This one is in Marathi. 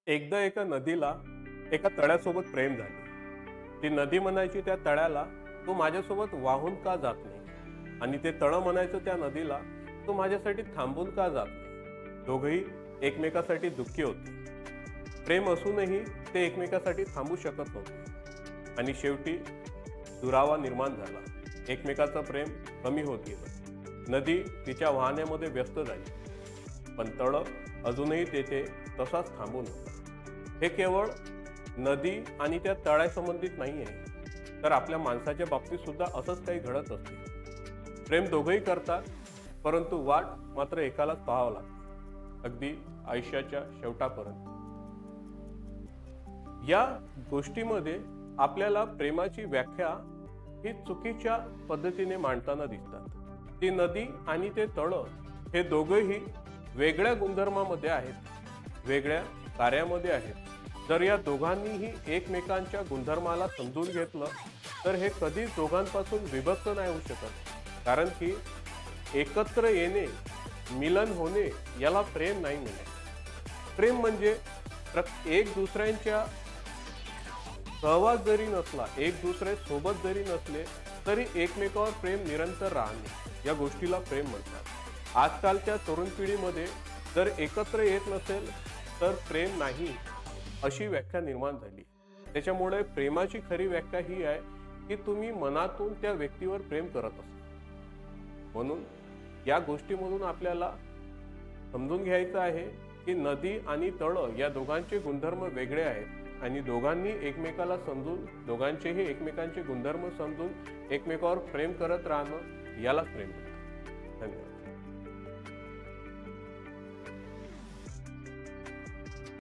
एकदा एका नदीला एका तळ्यासोबत प्रेम झाले. ती नदी म्हणायची त्या तळ्याला, "तू माझ्यासोबत वाहून का जात नाही?" आणि ते तळं म्हणायचं त्या नदीला, "तू माझ्यासाठी थांबून का जात नाही?" दोघंही एकमेकासाठी दुःखी होते. प्रेम असूनही ते एकमेकासाठी थांबू शकत नव्हते आणि शेवटी दुरावा निर्माण झाला. एकमेकाचं प्रेम कमी होत गेलं. नदी तिच्या वाहण्यामध्ये व्यस्त झाली, पण तळं अजूनही तेथे तसाच थांबून होता. हे केवळ नदी आणि त्या तळ्यासंबंधित नाही आहे, तर आपल्या माणसाच्या बाबतीत सुद्धा असंच काही घडत असते. प्रेम दोघंही करतात, परंतु वाट मात्र एकालाच पाहावं लागते, अगदी आयुष्याच्या शेवटापर्यंत. या गोष्टीमध्ये आपल्याला प्रेमाची व्याख्या ही चुकीच्या पद्धतीने मांडताना दिसतात. ती नदी आणि ते तळं हे दोघंही वेगळ्या गुणधर्मामध्ये आहेत, वेगळ्या कार्यामध्ये आहेत. जर या दोघांनीही एकमेकांच्या गुणधर्माला समजून घेतलं तर हे कधीच दोघांपासून विभक्त नाही होऊ शकत. कारण की एकत्र येणे, मिलन होणे याला प्रेम नाही म्हणत. प्रेम म्हणजे एक दुसऱ्यांच्या सहवास जरी नसला, एक दुसरे सोबत जरी नसले तरी एकमेकावर प्रेम निरंतर राहणे, या गोष्टीला प्रेम म्हणतात. आजकालच्या तरुण पिढीमध्ये जर एकत्र येत नसेल तर प्रेम नाही, अशी व्याख्या निर्माण झाली. त्याच्यामुळे प्रेमाची खरी व्याख्या ही आहे की तुम्ही मनातून त्या व्यक्तीवर प्रेम करत असाल. म्हणून या गोष्टीमधून आपल्याला समजून घ्यायचं आहे की नदी आणि तळं या दोघांचे गुणधर्म वेगळे आहेत आणि दोघांनी एकमेकाला समजून, दोघांचेही एकमेकांचे गुणधर्म समजून एकमेकावर प्रेम करत राहणं, यालाच प्रेम म्हणतात. धन्यवाद.